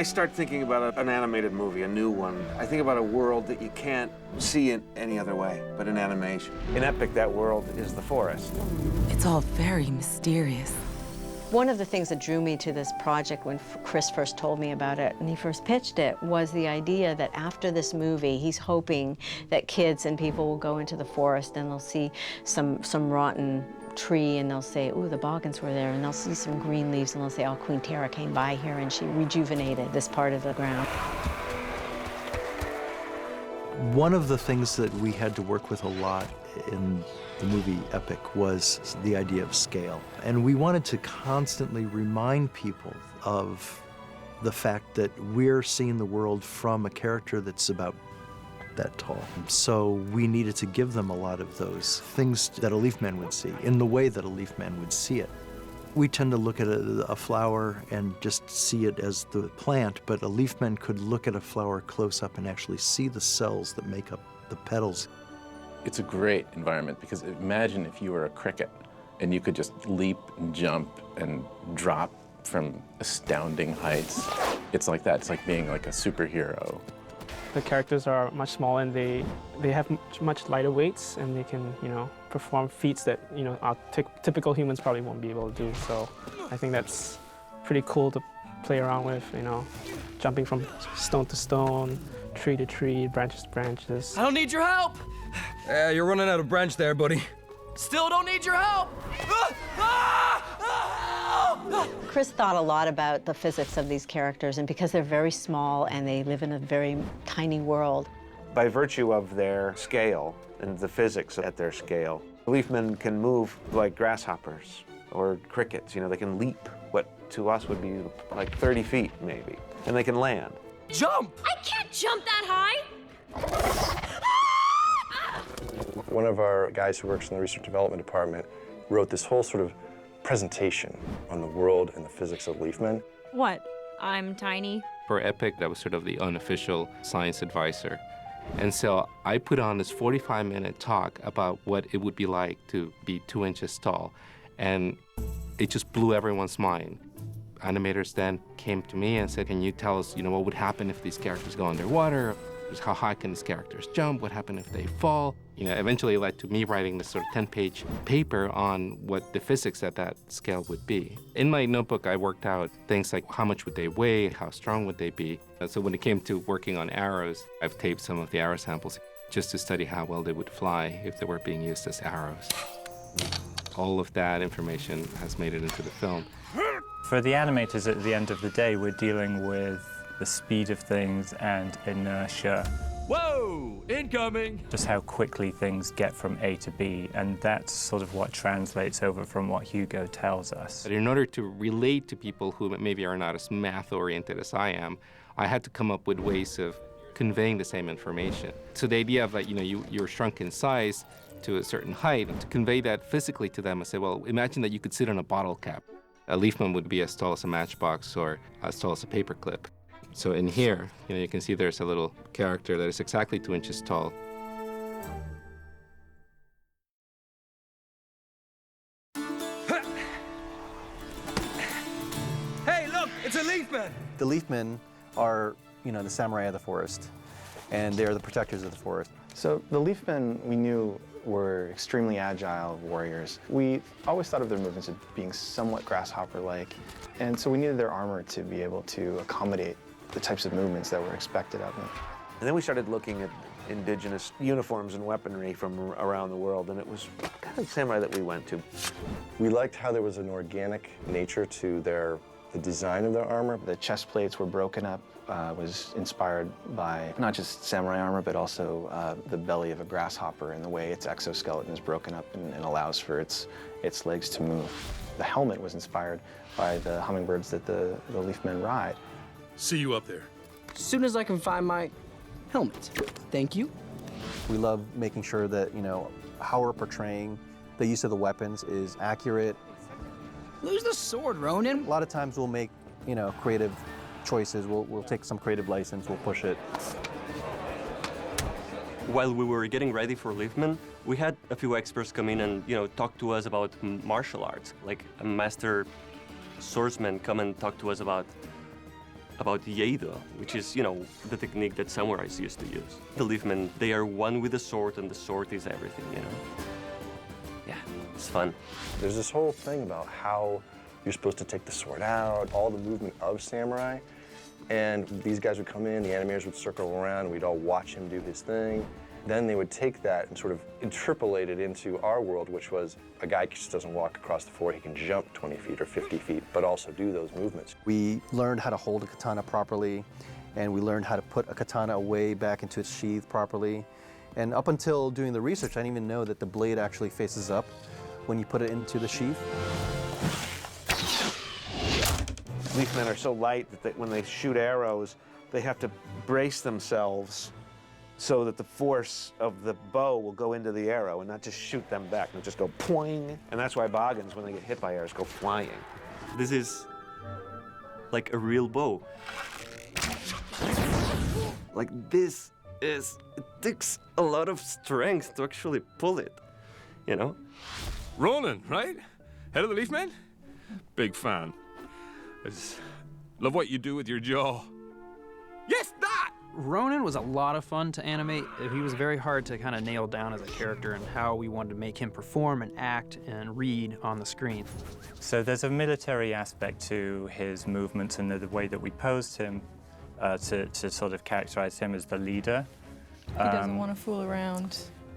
I start thinking about an animated movie, a new one, I think about a world that you can't see in any other way but in animation. In Epic, that world is the forest. It's all very mysterious. One of the things that drew me to this project when Chris first told me about it and he first pitched it was the idea that after this movie, he's hoping that kids and people will go into the forest and they'll see some rotten tree and they'll say, ooh, the Boggans were there, and they'll see some green leaves and they'll say, oh, Queen Tara came by here and she rejuvenated this part of the ground. One of the things that we had to work with a lot in the movie Epic was the idea of scale. And we wanted to constantly remind people of the fact that we're seeing the world from a character that's about that tall. So we needed to give them a lot of those things that a leaf man would see, in the way that a leaf man would see it. We tend to look at a flower and just see it as the plant, but a leaf man could look at a flower close up and actually see the cells that make up the petals. It's a great environment because imagine if you were a cricket and you could just leap and jump and drop from astounding heights. It's like that. It's like being like a superhero. The characters are much smaller and they have much lighter weights and they can, perform feats that, our typical humans probably won't be able to do. So I think that's pretty cool to play around with, jumping from stone to stone, tree to tree, branches to branches. I don't need your help! You're running out of branch there, buddy. Still don't need your help! Chris thought a lot about the physics of these characters, and because they're very small and they live in a very tiny world. By virtue of their scale and the physics at their scale, leafmen can move like grasshoppers or crickets. They can leap what to us would be like 30 feet maybe, and they can land. Jump! I can't jump that high! One of our guys who works in the research development department wrote this whole sort of presentation on the world and the physics of leafmen. What? I'm tiny. For Epic, that was sort of the unofficial science advisor. And so I put on this 45-minute talk about what it would be like to be 2 inches tall. And it just blew everyone's mind. Animators then came to me and said, can you tell us, what would happen if these characters go underwater? How high can these characters jump? What happens if they fall? Eventually it led to me writing this sort of 10-page paper on what the physics at that scale would be. In my notebook, I worked out things like how much would they weigh, how strong would they be. So when it came to working on arrows, I've taped some of the arrow samples just to study how well they would fly if they were being used as arrows. All of that information has made it into the film. For the animators, at the end of the day, we're dealing with the speed of things and inertia. Whoa! Incoming! Just how quickly things get from A to B, and that's sort of what translates over from what Hugo tells us. But in order to relate to people who maybe are not as math-oriented as I am, I had to come up with ways of conveying the same information. So the idea of you're shrunk in size to a certain height, and to convey that physically to them, I say, well, imagine that you could sit on a bottle cap. A leafman would be as tall as a matchbox or as tall as a paperclip. So in here, you can see there's a little character that is exactly 2 inches tall. Hey, look, it's a leafman! The leafmen are, the samurai of the forest, and they're the protectors of the forest. So the leafmen we knew were extremely agile warriors. We always thought of their movements as being somewhat grasshopper-like, and so we needed their armor to be able to accommodate the types of movements that were expected of them. And then we started looking at indigenous uniforms and weaponry from around the world, and it was kind of samurai that we went to. We liked how there was an organic nature to the design of their armor. The chest plates were broken up, was inspired by not just samurai armor, but also the belly of a grasshopper and the way its exoskeleton is broken up and allows for its legs to move. The helmet was inspired by the hummingbirds that the leafmen ride. See you up there. As soon as I can find my helmet. Thank you. We love making sure that, how we're portraying the use of the weapons is accurate. Lose the sword, Ronan. A lot of times we'll make, creative choices. We'll take some creative license, we'll push it. While we were getting ready for Leafman, we had a few experts come in and, talk to us about martial arts. Like a master swordsman come and talk to us about about Yeido, which is, you know, the technique that samurais used to use. The Leafmen, they are one with the sword, and the sword is everything, you know? Yeah, it's fun. There's this whole thing about how you're supposed to take the sword out, all the movement of samurai. And these guys would come in, the animators would circle around, and we'd all watch him do his thing. Then they would take that and sort of interpolate it into our world, which was a guy just doesn't walk across the floor, he can jump 20 feet or 50 feet, but also do those movements. We learned how to hold a katana properly, and we learned how to put a katana away back into its sheath properly. And up until doing the research, I didn't even know that the blade actually faces up when you put it into the sheath. Leafmen are so light that when they shoot arrows, they have to brace themselves so that the force of the bow will go into the arrow and not just shoot them back. They'll just go poing. And that's why boggans, when they get hit by arrows, go flying. This is like a real bow. Like this is, it takes a lot of strength to actually pull it, you know? Ronan, right? Head of the Leafmen? Big fan. I just love what you do with your jaw. Yes, that! Ronan was a lot of fun to animate. He was very hard to kind of nail down as a character and how we wanted to make him perform and act and read on the screen. So there's a military aspect to his movements and the way that we posed him to sort of characterize him as the leader. He doesn't want to fool around.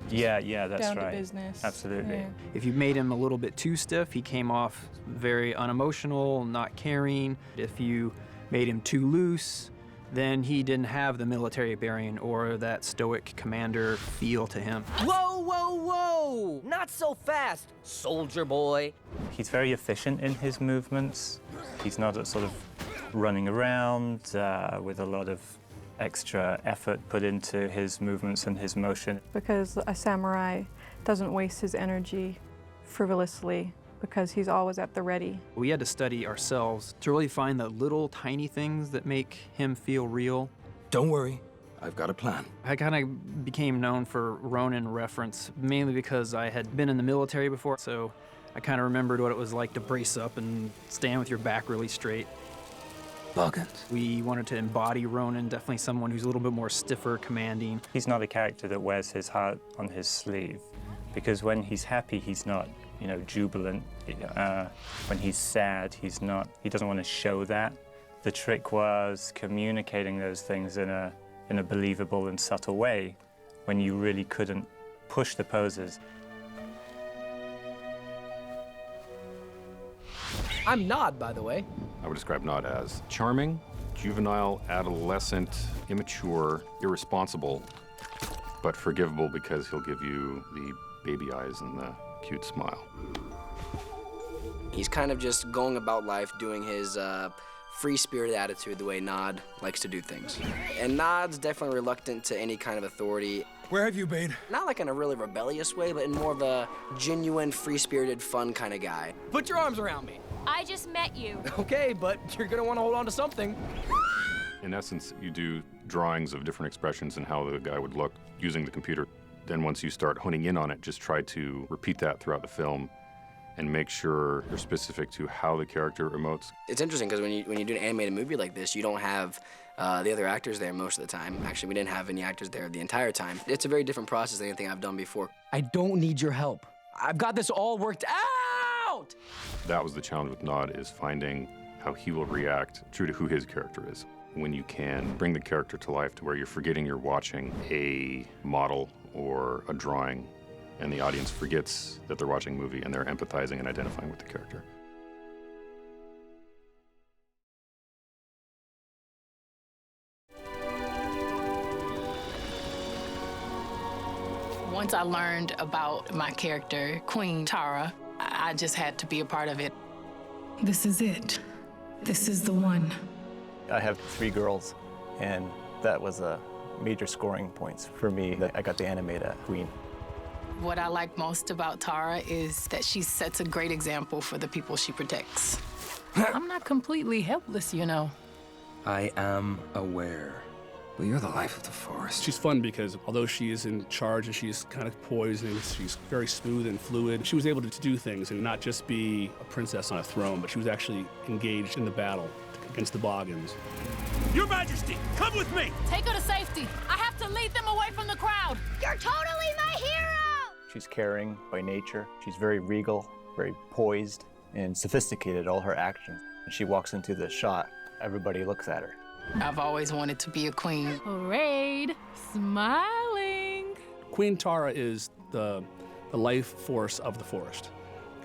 Yeah, that's down right. To business. Absolutely. Yeah. If you made him a little bit too stiff, he came off very unemotional, not caring. If you made him too loose, then he didn't have the military bearing or that stoic commander feel to him. Whoa, whoa, whoa! Not so fast, soldier boy. He's very efficient in his movements. He's not sort of running around with a lot of extra effort put into his movements and his motion. Because a samurai doesn't waste his energy frivolously, because he's always at the ready. We had to study ourselves to really find the little tiny things that make him feel real. Don't worry, I've got a plan. I kind of became known for Ronin reference, mainly because I had been in the military before, so I kind of remembered what it was like to brace up and stand with your back really straight. Boggans. We wanted to embody Ronin, definitely someone who's a little bit more stiffer, commanding. He's not a character that wears his heart on his sleeve, because when he's happy, he's not, you know, jubilant. When he's sad, he doesn't want to show that. The trick was communicating those things in a believable and subtle way when you really couldn't push the poses. I'm Nod, by the way. I would describe Nod as charming, juvenile, adolescent, immature, irresponsible, but forgivable because he'll give you the baby eyes and the cute smile. He's kind of just going about life doing his free-spirited attitude the way Nod likes to do things. And Nod's definitely reluctant to any kind of authority. Where have you been? Not like in a really rebellious way, but in more of a genuine, free-spirited, fun kind of guy. Put your arms around me. I just met you. Okay, but you're gonna want to hold on to something. In essence, you do drawings of different expressions and how the guy would look using the computer. Then once you start honing in on it, just try to repeat that throughout the film and make sure you're specific to how the character emotes. It's interesting because when you do an animated movie like this, you don't have the other actors there most of the time. Actually, we didn't have any actors there the entire time. It's a very different process than anything I've done before. I don't need your help. I've got this all worked out! That was the challenge with Nod, is finding how he will react true to who his character is. When you can bring the character to life to where you're forgetting you're watching a model or a drawing, and the audience forgets that they're watching a movie and they're empathizing and identifying with the character. Once I learned about my character, Queen Tara, I just had to be a part of it. This is it. This is the one. I have 3 girls, and that was a major scoring points for me that I got to animate a queen. What I like most about Tara is that she sets a great example for the people she protects. I'm not completely helpless, you know. I am aware. But you're the life of the forest. She's fun because although she is in charge and she's kind of poised and she's very smooth and fluid, she was able to do things and not just be a princess on a throne, but she was actually engaged in the battle against the Boggans. Your Majesty, come with me! Take her to safety. I have to lead them away from the crowd. You're totally my hero! She's caring by nature. She's very regal, very poised, and sophisticated, all her actions. When she walks into the shot, everybody looks at her. I've always wanted to be a queen. Parade, smiling. Queen Tara is the life force of the forest.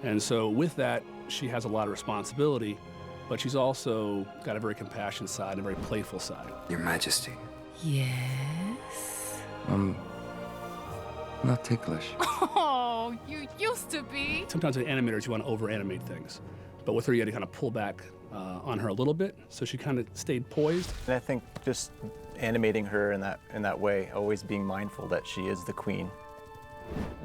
And so with that, she has a lot of responsibility, but she's also got a very compassionate side and a very playful side. Your Majesty. Yes? I'm not ticklish. Oh, you used to be. Sometimes with animators, you want to over-animate things. But with her, you had to kind of pull back on her a little bit, so she kind of stayed poised. And I think just animating her in that way, always being mindful that she is the queen.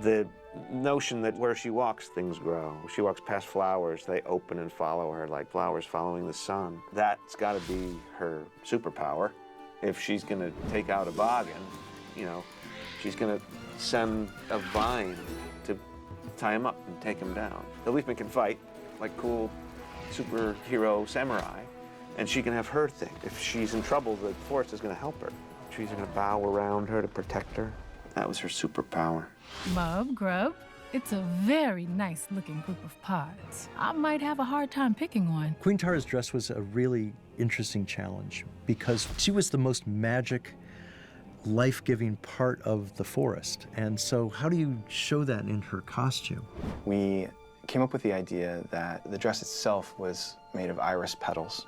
The notion that where she walks, things grow. She walks past flowers, they open and follow her like flowers following the sun. That's got to be her superpower. If she's going to take out a boggin, you know, she's going to send a vine to tie him up and take him down. The Leafman can fight like cool superhero samurai, and she can have her thing. If she's in trouble, the forest is going to help her. Trees are going to bow around her to protect her. That was her superpower. Mub, Grub, it's a very nice looking group of pods. I might have a hard time picking one. Queen Tara's dress was a really interesting challenge because she was the most magic, life-giving part of the forest. And so how do you show that in her costume? We came up with the idea that the dress itself was made of iris petals,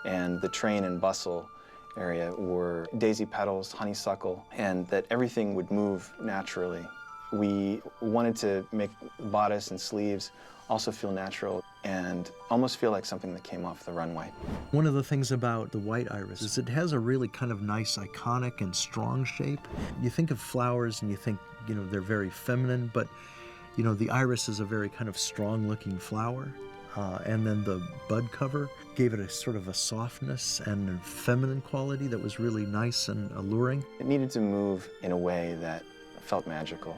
and the train and bustle area were daisy petals, honeysuckle, and that everything would move naturally. We wanted to make bodice and sleeves also feel natural and almost feel like something that came off the runway. One of the things about the white iris is it has a really kind of nice, iconic and strong shape. You think of flowers and you think, you know, they're very feminine, but you know, the iris is a very kind of strong-looking flower. And then the bud cover gave it a sort of a softness and a feminine quality that was really nice and alluring. It needed to move in a way that felt magical.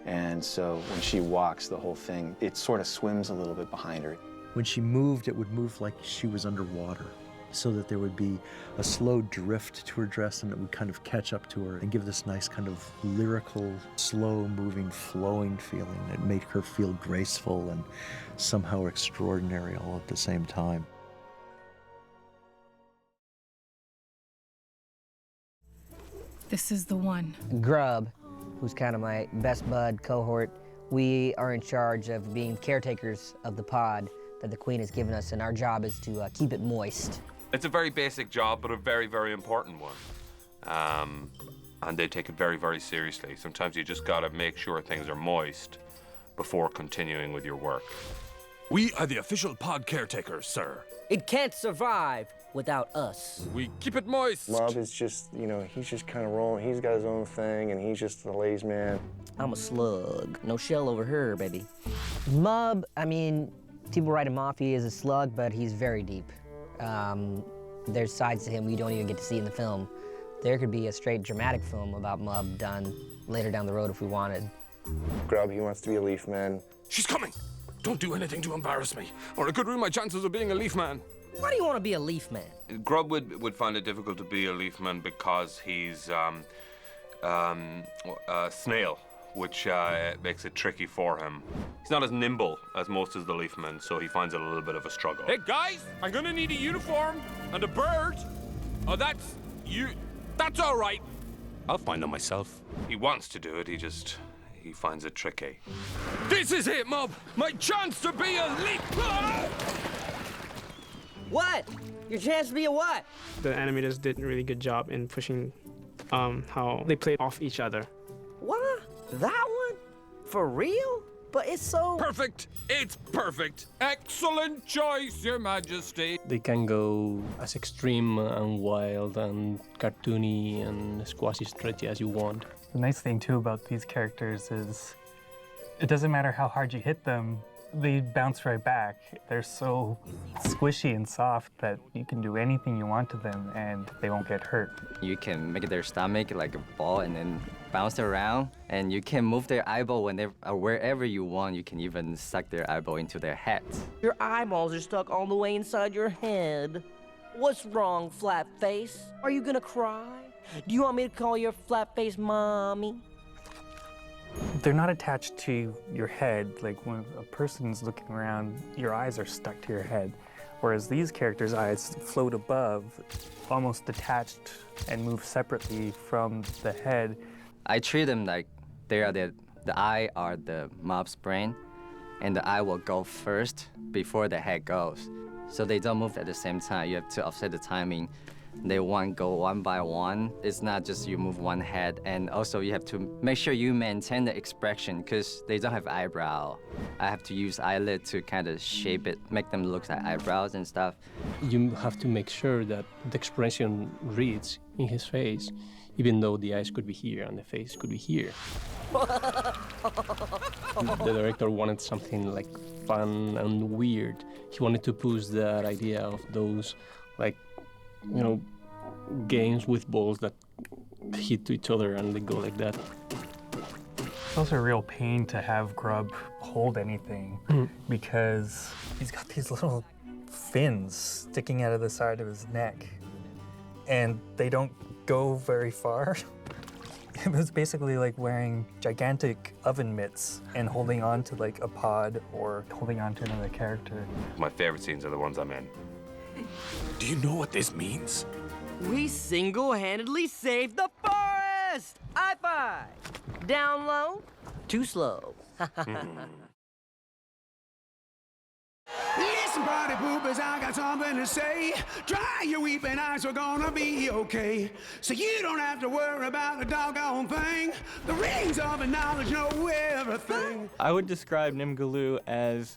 And so when she walks, the whole thing, it sort of swims a little bit behind her. When she moved, it would move like she was underwater, so that there would be a slow drift to her dress and it would kind of catch up to her and give this nice kind of lyrical, slow-moving, flowing feeling that made her feel graceful and somehow extraordinary all at the same time. This is the one. Grub, who's kind of my best bud cohort, we are in charge of being caretakers of the pod that the Queen has given us, and our job is to keep it moist. It's a very basic job, but a very, very important one. And they take it very, very seriously. Sometimes you just gotta make sure things are moist before continuing with your work. We are the official pod caretakers, sir. It can't survive without us. We keep it moist. Mub is just, you know, he's just kind of rolling. He's got his own thing, and he's just the lazy man. I'm a slug. No shell over here, baby. Mub, I mean, people write him off, he is a slug, but he's very deep. There's sides to him we don't even get to see in the film. There could be a straight dramatic film about Mub done later down the road if we wanted. Grub, he wants to be a leaf man. She's coming! Don't do anything to embarrass me, or it could ruin my chances of being a leaf man. Why do you want to be a leaf man? Grub would find it difficult to be a leafman because he's a snail, which makes it tricky for him. He's not as nimble as most of the leafmen, so he finds it a little bit of a struggle. Hey guys, I'm gonna need a uniform and a bird. Oh, that's all right. I'll find them myself. He wants to do it, he finds it tricky. This is it, Mub! My chance to be a leaf! What? Your chance to be a what? The animators did a really good job in pushing how they played off each other. What? That one? For real? But it's so... Perfect! It's perfect! Excellent choice, Your Majesty! They can go as extreme and wild and cartoony and quasi-stretchy as you want. The nice thing, too, about these characters is it doesn't matter how hard you hit them, they bounce right back. They're so squishy and soft that you can do anything you want to them and they won't get hurt. You can make their stomach like a ball and then bounce around, and you can move their eyeball wherever you want. You can even suck their eyeball into their heads. Your eyeballs are stuck all the way inside your head. What's wrong, flat face? Are you gonna cry? Do you want me to call your flat face mommy? They're not attached to your head. Like when a person's looking around, your eyes are stuck to your head. Whereas these characters' eyes float above, almost detached and move separately from the head. I treat them like they are the eye are the mob's brain, and the eye will go first before the head goes. So they don't move at the same time. You have to offset the timing. They go one by one. It's not just you move one head, and also you have to make sure you maintain the expression because they don't have eyebrow. I have to use eyelid to kind of shape it, make them look like eyebrows and stuff. You have to make sure that the expression reads in his face, even though the eyes could be here and the face could be here. The director wanted something like fun and weird. He wanted to push that idea of those, like, you know, games with balls that hit to each other and they go like that. It's also a real pain to have Grub hold anything because he's got these little fins sticking out of the side of his neck, and they don't go very far. It was basically like wearing gigantic oven mitts and holding on to like a pod or holding on to another character. My favorite scenes are the ones I'm in. Do you know what this means? We single-handedly saved the forest! High five! Down low, too slow. Listen, party poopers, I got something to say. Dry your weeping eyes, we're gonna be okay. So you don't have to worry about a doggone thing. The rings of the knowledge know everything. I would describe Nimgaloo as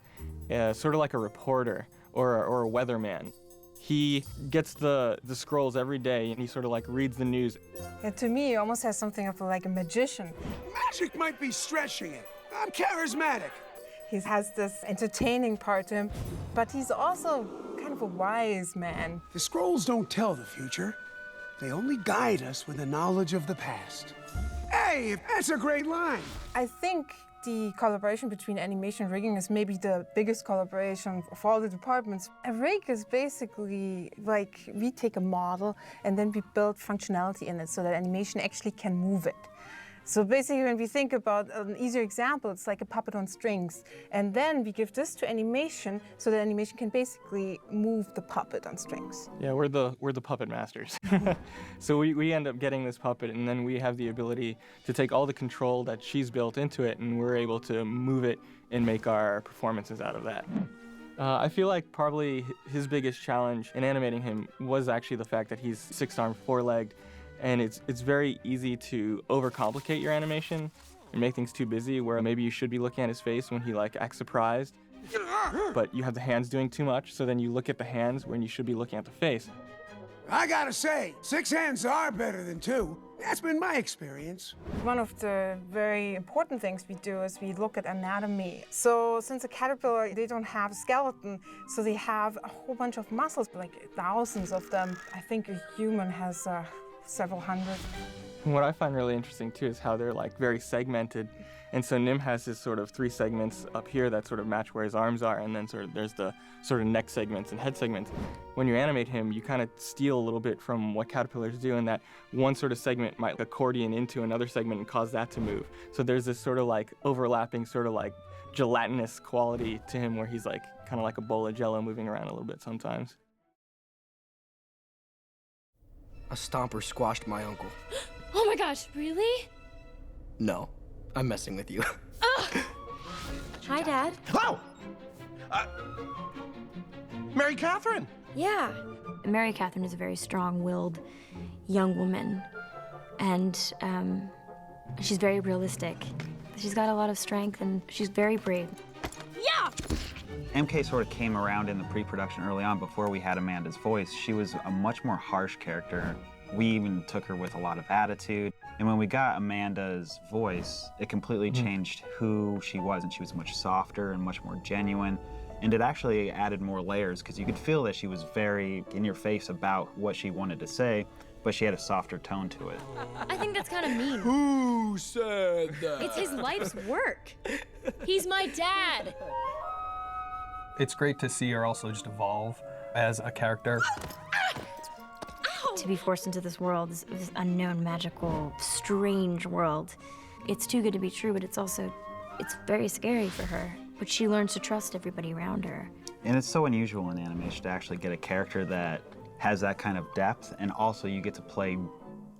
sort of like a reporter or a weatherman. He gets the scrolls every day and he sort of like reads the news. And to me, it almost has something of like a magician. Magic might be stretching it. I'm charismatic. He has this entertaining part to him, but he's also kind of a wise man. The scrolls don't tell the future. They only guide us with the knowledge of the past. Hey, that's a great line. I think the collaboration between animation and rigging is maybe the biggest collaboration of all the departments. A rig is basically like we take a model and then we build functionality in it so that animation actually can move it. So basically, when we think about an easier example, it's like a puppet on strings. And then we give this to animation so that animation can basically move the puppet on strings. Yeah, we're the puppet masters. So we end up getting this puppet, and then we have the ability to take all the control that she's built into it, and we're able to move it and make our performances out of that. I feel like probably his biggest challenge in animating him was actually the fact that he's six-armed, four-legged, and it's very easy to overcomplicate your animation and make things too busy, where maybe you should be looking at his face when he like acts surprised, but you have the hands doing too much, so then you look at the hands when you should be looking at the face. I gotta say, 6 hands are better than 2. That's been my experience. One of the very important things we do is we look at anatomy. So since a caterpillar, they don't have a skeleton, so they have a whole bunch of muscles, like thousands of them. I think a human has several hundred. And what I find really interesting too is how they're like very segmented. And so Nim has his sort of 3 segments up here that sort of match where his arms are, and then sort of there's the sort of neck segments and head segments. When you animate him, you kind of steal a little bit from what caterpillars do, in that one sort of segment might accordion into another segment and cause that to move. So there's this sort of like overlapping sort of like gelatinous quality to him where he's like kind of like a bowl of jello moving around a little bit sometimes. A stomper squashed my uncle. Oh my gosh, really? No, I'm messing with you. Hi, Dad. Oh! Mary Catherine! Yeah. Mary Catherine is a very strong-willed young woman, and she's very realistic. She's got a lot of strength, and she's very brave. Yeah! MK sort of came around in the pre-production early on before we had Amanda's voice. She was a much more harsh character. We even took her with a lot of attitude. And when we got Amanda's voice, it completely changed who she was, and she was much softer and much more genuine. And it actually added more layers, because you could feel that she was very in your face about what she wanted to say, but she had a softer tone to it. I think that's kind of mean. Who said that? It's his life's work. He's my dad. It's great to see her also just evolve as a character. to be forced into this world, this unknown, magical, strange world. It's too good to be true, but it's very scary for her. But she learns to trust everybody around her. And it's so unusual in animation to actually get a character that has that kind of depth, and also you get to play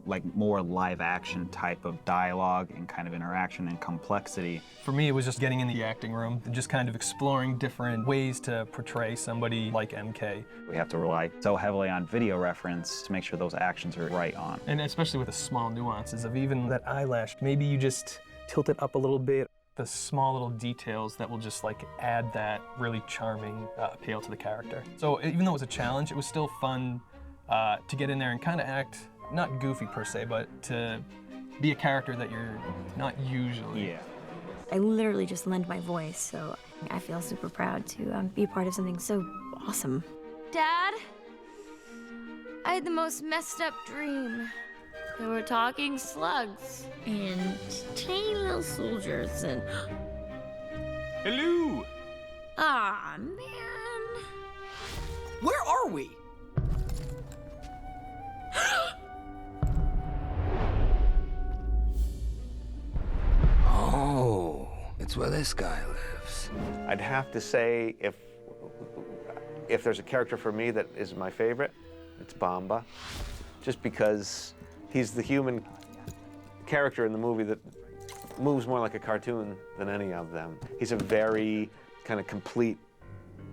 like more live action type of dialogue and kind of interaction and complexity. For me, it was just getting in the acting room and just kind of exploring different ways to portray somebody like MK. We have to rely so heavily on video reference to make sure those actions are right on. And especially with the small nuances of even that eyelash, maybe you just tilt it up a little bit. The small little details that will just like add that really charming appeal to the character. So even though it was a challenge, it was still fun to get in there and kind of act, not goofy per se, but to be a character that you're not usually. Yeah. I literally just lend my voice, so I feel super proud to be a part of something so awesome. Dad, I had the most messed up dream. There were talking slugs and tiny little soldiers and... Hello! Aw, man. Where are we? Oh, it's where this guy lives. I'd have to say if there's a character for me that is my favorite, it's Bamba. Just because he's the human character in the movie that moves more like a cartoon than any of them. He's a very kind of complete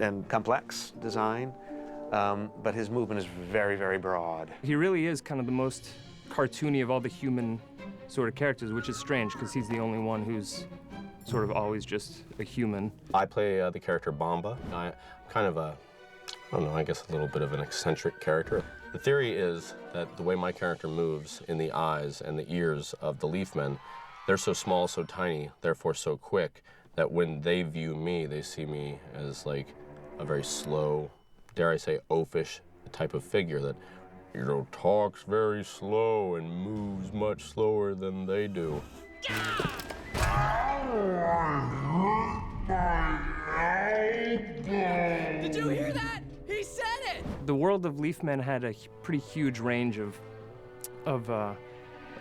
and complex design, but his movement is very, very broad. He really is kind of the most cartoony of all the human sort of characters, which is strange because he's the only one who's sort of always just a human. I play the character Bamba. I'm kind of I don't know, I guess a little bit of an eccentric character. The theory is that the way my character moves in the eyes and the ears of the Leafmen, they're so small, so tiny, therefore so quick, that when they view me, they see me as like a very slow, dare I say, oafish type of figure that, you know, talks very slow and moves much slower than they do. Did you hear that? He said it! The world of Leafmen had a pretty huge range of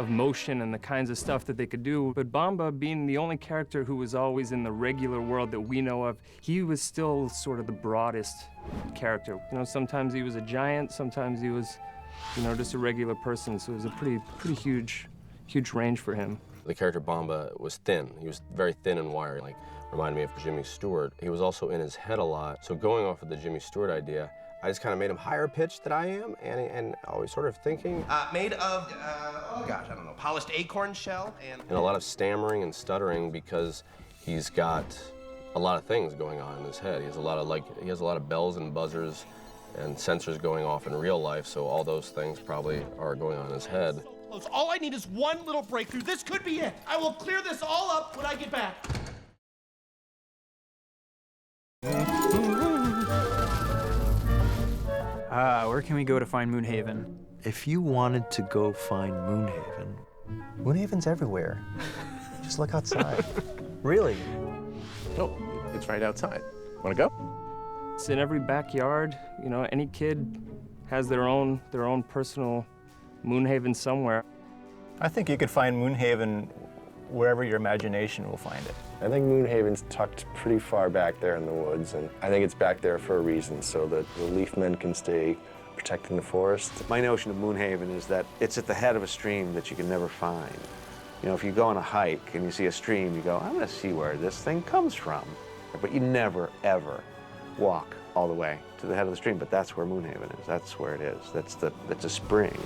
motion and the kinds of stuff that they could do. But Bamba, being the only character who was always in the regular world that we know of, he was still sort of the broadest character. You know, sometimes he was a giant, sometimes he was, you know, just a regular person. So it was a pretty huge range for him. The character Bamba was thin. He was very thin and wiry, like reminded me of Jimmy Stewart. He was also in his head a lot. So going off of the Jimmy Stewart idea, I just kind of made him higher pitched than I am, and always sort of thinking. Made of, oh gosh, I don't know, polished acorn shell and a lot of stammering and stuttering because he's got a lot of things going on in his head. He has a lot of bells and buzzers and sensors going off in real life, so all those things probably are going on in his head. all I need is one little breakthrough. This could be it. I will clear this all up when I get back. Where can we go to find Moonhaven? If you wanted to go find Moonhaven, Moonhaven's everywhere. Just look outside. Really. Oh, it's right outside. Want to go? It's in every backyard. You know, any kid has their own personal Moonhaven somewhere. I think you could find Moonhaven wherever your imagination will find it. I think Moonhaven's tucked pretty far back there in the woods, and I think it's back there for a reason, so that the Leafmen can stay protecting the forest. My notion of Moonhaven is that it's at the head of a stream that you can never find. You know, if you go on a hike and you see a stream, you go, I'm gonna see where this thing comes from. But you never, ever walk all the way to the head of the stream, but that's where Moonhaven is. That's where it is. That's a spring.